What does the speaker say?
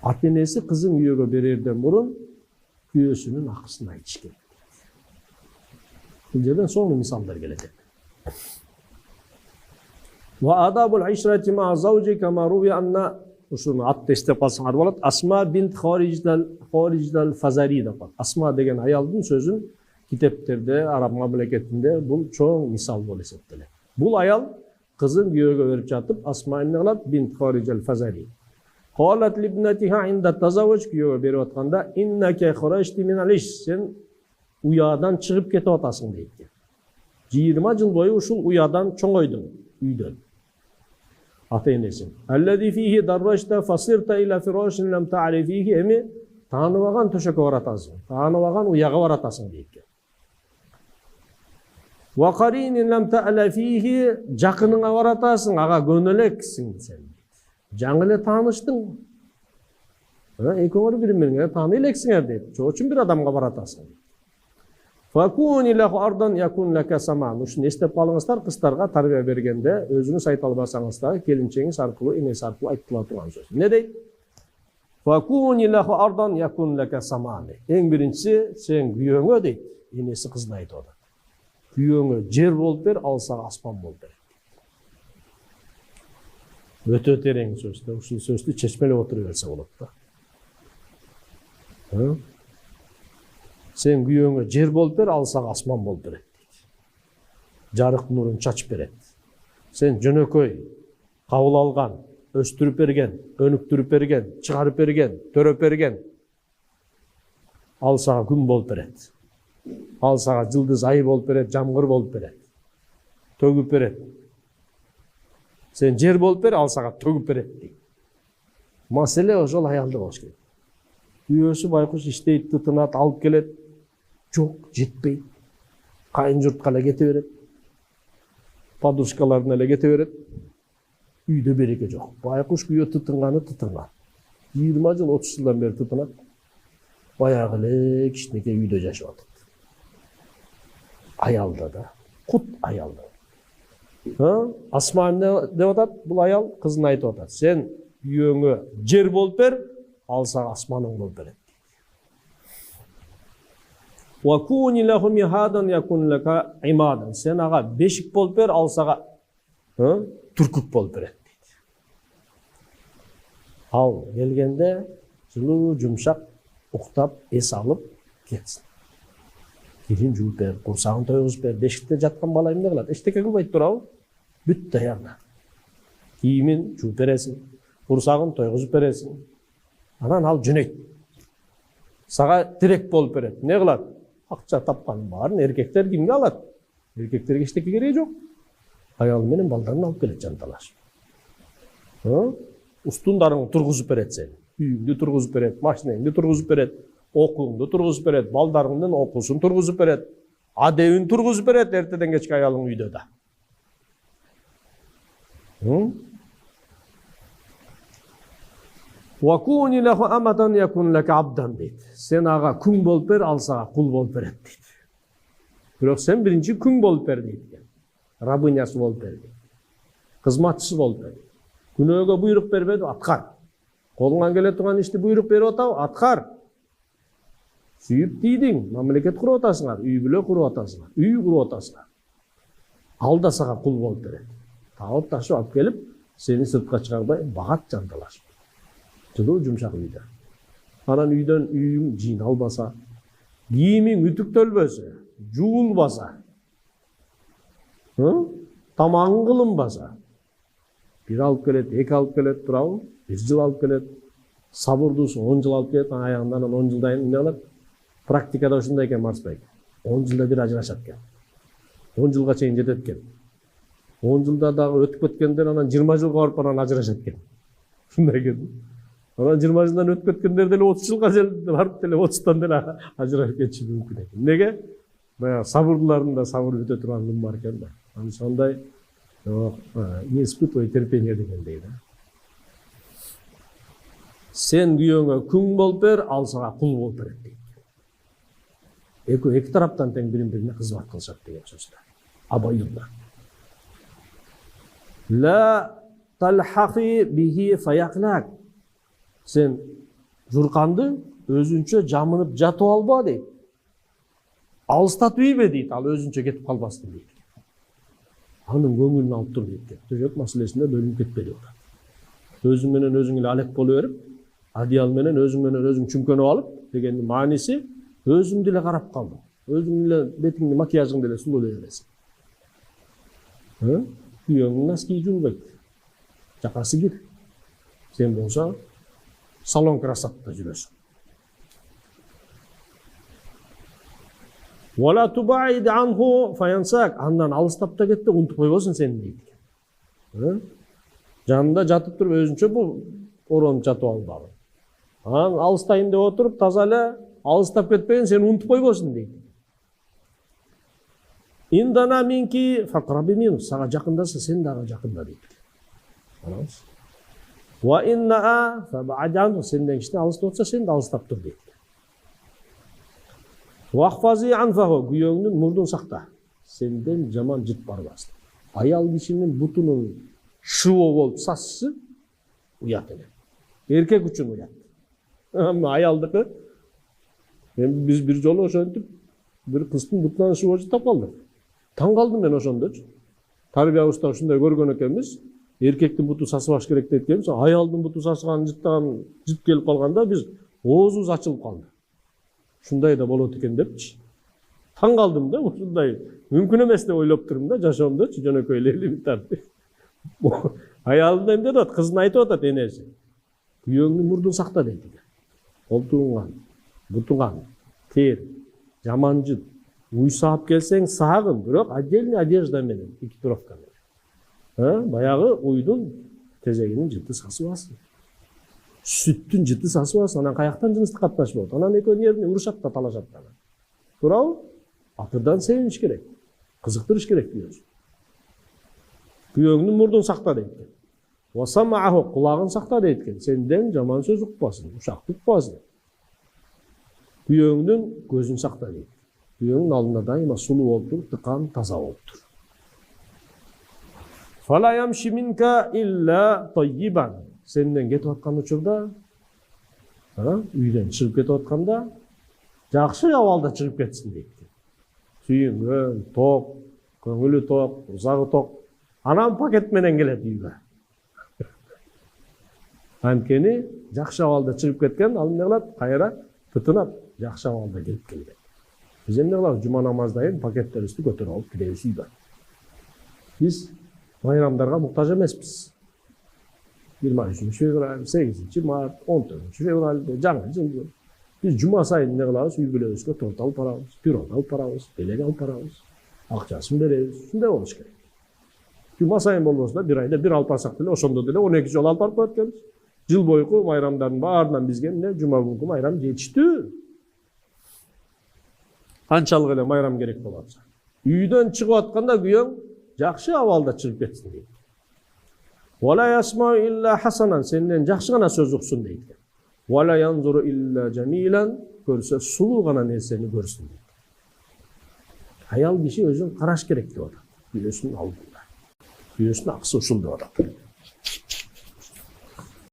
Ата энеси кызын күйөөгө берерден мурун күйөөсүнүн акысын айтыш керек. Бул жерден соңку мисалдар келет. Ва адабул ишрати ма зауджи кама руви анна ушуну атты эстеп калсаңар болот. Асма бинт Хариждал Фазари деп калат. Асма деген аялдын сөзүн китептерде, араб мамлекетинде бул чоң мисал болуп эсептелет. Бул аял кызын күйөөгө берип жатып, Асма эмне кылат? Бинт Хариждал Фазари. Қалат либнатиха инда тазавуж, күйеуге беріп отқанда, иннаке хорашти миналиш, сен уядан шығып кетіп атасың дейді. 20 жыл бойы ушул уядан чоңойдың үйден. Ата енесің. Аллади фихи даррашта фасирта ила фирашин лам та'рифихи, эми тааныбаган төшөккө баратасың, тааныбаган уяга баратасың дейді. Ва қаринин лам та'ла фихи, жакыныңа баратасың, ага көнөлексің сен. Жаңы эле тааныштың. Экөөңөр бири-бириңерге тааный элексиңер дейт. Ошон үчүн бир адамга баратасың. Факуни лаху ардан якун лака саман. Ушуну эстеп калыңыздар, кыздарга тарбия бергенде өзүңүз айта албасаңыз да келинчеңиз аркылуу, энеси аркылуу айтыла турган сөз. Не дейт? Факуни лаху ардан якун лака саман. Эң биринчиси сен күйөөңө дейт, энеси кызына айтып атат. Күйөөңө жер болуп бер, ал сага аспан болуп бер. Өтө терең сөз. Ушул сөздү чечмелеп отура берсе болот да. Сен күйөөңө жер болуп бер, ал сага асман болуп берет дейт. Жарык нурун чачып берет. Сен жөнөкөй кабыл алган, өстүрүп берген, өнүктүрүп берген, чыгарып берген, төрөп берген. Ал сага күн болуп берет. Ал сага жылдыз ай болуп берет, жамгыр болуп берет. Төгүп берет. Сен жер болуп бер, ал сага төгүп берет дейт. Маселе ошол аялда болуш керек. Күйөөсү байкуш иштейт, тытынат, алып келет. Жок, жетпейт. Кайын журтка эле кете берет. Подружкаларына эле кете берет. Үйдө береке жок. Байкуш күйөө тытынганы тытынган. 20 жыл, 30 жылдан бери тытынат. Баягы эле кичинекей үйдө жашап атат. Аялда да, кут аялда. Асма эмне деп атат? Бул аял кызына айтып атат. Сен күйөөңө жер болуп бер, ал сага асманың болуп берет. Ва куни лаху михадан якун лака имадан. Сен ага бешик болуп бер, ал сага түркүк болуп берет дейт. Ал келгенде жылуу, жумшак, уктап, эс алып кетсин. Кирин жууп бер, курсагын тойгузуп бер, бешикте жаткан бала эмне кылат? Эчтеке кылбайт турабы? Бүт даярна. Кийимин жууп бересиң, курсагын тойгузуп бересиң. Анан ал жөнөйт. Сага тирек болуп берет. Не кылат? Акча тапканын баарын эркектер кимге алат? Эркектерге эчтеке кереги жок. Аялы менен балдарын алып келет жанталаш. Устундарыңды тургузуп берет сен. Үйүңдү тургузуп берет, машинеңди тургузуп берет, окууңду тургузуп берет, балдарыңдын окуусун тургузуп берет, адебин тургузуп берет, эртеден кечке аялың үйдө да. Вакуни лаху аматан якун лака абдан дейт. Сен ага күң болуп бер, ал сага кул болуп берет дейт. Бирок сен биринчи күң болуп бер дейт. Рабынясы болуп бер дейт. Кызматчысы болуп бер. Күнөөгө буйрук бербеди, аткар. Колуңан келе турган ишти буйрук берип атабы, аткар. Сүйүп тийдиң, мамлекет куруп атасыңар, үй бүлө куруп атасыңар, үй куруп атасыңар. Ал да сага кул болуп берет. Таап ташып алып келип, сени сыртка чыгарбай багат жанталаш. Жылуу жумшак үйдө. Анан үйдөн үйүң жыйналбаса, кийимиң үтүктөлбөсө, жуулбаса, тамагың кылынбаса, бир алып келет, эки алып келет турабы, 1 жыл алып келет, сабырдуусу 10 жыл алып келет, аягында 10 жылдан эмне кылат? Практикада ушундай экен Марсбек. 10 жылда бир ажырашат экен. 10 жылга чейин жетет экен. 10 жылда дагы өтүп кеткендер анан 20 жылга барып анан ажырашат экен. Ушундай экен. Анан 20 жылдан өтүп кеткендер деле 30 жылга барып деле 30тан деле ажырашып кетиши мүмкүн экен. Неге? Баягы сабырларында сабыр бүтө турган күн бар экен да. Анан сондай не испытывай терпение дегендей да. Сен күйөөңө күң болуп бер, ал сага кул болуп берет дейт. Эки тараптан тең бири-бирине кызмат кылышат деген сөз да. Абайдылар. Ла талхахи бихи фаяклак. Сен Журканды өзүнчө жамынып жатып алба дейт. Алыстатып ийбе дейт, ал өзүнчө кетип калбасын дейт. Анын көңүлүн алып тур дейт. Төшөк маселесинде бөлүнүп кетпе деп атат. Өзүң менен өзүң эле алек боло берип, одеял менен өзүң чүмкөнүп алып дегендин мааниси өзүңдү эле карап калдың. Өзүң эле бетиңди, макияжыңды эле сулуулай бересиң. Күйөөңдүн носки жуулбайт. Жакасы кир. Сен болсо салон красотта жүрөсүң. Вала тубаид анху фаянсак. Андан алыстап да кетти, унутуп койбосун сени дейт. Жанында жатып туруп өзүнчө бул оронуп жатып албагы. Анан алыстайын деп отуруп, таза эле алыстап кетпейин, сени унутуп койбосун дейт. Индана минки факраби мин. Сага жакындаса, сен дагы жакында дейт. Ва иннаа фабадан. Сенден кичине алыстап отса, сен да алыстап тур дейт. Вахфази анфаху. Күйөөңдүн мурдун сакта. Сенден жаман жыт барбасын. Аял кишинин бутунун шыбоо болуп сасысы уят эле. Эркек үчүн уят. Аялдыкы. Биз бир жолу ошентип бир кыздын бутунан шыбоо жыттап калдык. Таң калдым мен ошондочу. Тарбиябызда ушундай көргөн экенбиз. Эркектин буту сасыбаш керек дейт экенбиз. Аялдын буту сасыган жыттаган жыт келип калганда биз оозубуз ачылып калды. Ушундай да болот экен депчи. Таң калдым да, ушундай мүмкүн эмес деп ойлоп турдум да жашоомдочу, жөнөкөй эле элементарный. Аялым да эмне деп атат, кызын айтып атат энеси. Күйөөңдүн мурдун сакта дейт. Колтугуңан, бутуңан, тер, жаман жыт, уй саап келсең сагын, бирок отдельный одежда менен, экипировка менен. Баягы уйдун тезегинин жыты сасыбасын. Сүттүн жыты сасыбасын, анан каяктан жыныстык катнаш болот. Анан экөө нервни урушат да талашат да. Туурабы? Акырдан seviniş керек. Кызыктырыш керек күйөөсүн. Күйөөңдүн мурдун сакта дейт. Васамааху, кулагын сакта дейт экен. Сенден жаман сөз укпасын, ушак укпасын. Күйөөңдүн көзүн сакта дейт. Күйөөңдүн алдында дайыма сулуу болуп туруп, тыкан таза болуп тур. Фала ямши минка илля таййибан. Сенден кетип аткан учурда, үйдөн чыгып кетип атканда, жакшы абалда чыгып кетсин дейт. Сүйүнгөн, ток, көңүлү ток, узагы ток. Анан пакет менен келет үйгө. Анткени жакшы абалда чыгып кеткен, ал эмне кылат? Кайра тытынат, жакшы абалда келип келген. Биз эмне кылабыз? Жума намаздайын пакеттерибизди көтөрүп алып киребиз үйгө. Биз байрамдарга муктаж эмеспиз. 23 февраль, 8 март, 14 февраль, жаңы жыл. Биз жума сайын эмне кылабыз? Үй бүлөбүзгө торт алып барабыз, пирог алып барабыз, белек алып барабыз. Акчасын беребиз. Ушундай болуш керек. Жума сайын болбосо да бир айда бир алып барсак деле, ошондо деле 12 жолу алып барып коет экенбиз. Жыл бойку майрамдардын баарынан бизге эмне жума күнкү майрам жетиштүү. Канчалык эле майрам керек болот. Үйдөн чыгып атканда күйөөң жакшы абалда чыгып кетсин дейт. Вала ясма илля хасанан, сенден жакшы гана сөз уксун дейт. Вала янзуру илля жамилан, көрсө сулуу гана нерсени көрсүн дейт. Аял киши өзүн караш керек деп атат. Күйөөсүнүн алдында. Күйөөсүнүн аксы ушул деп атат.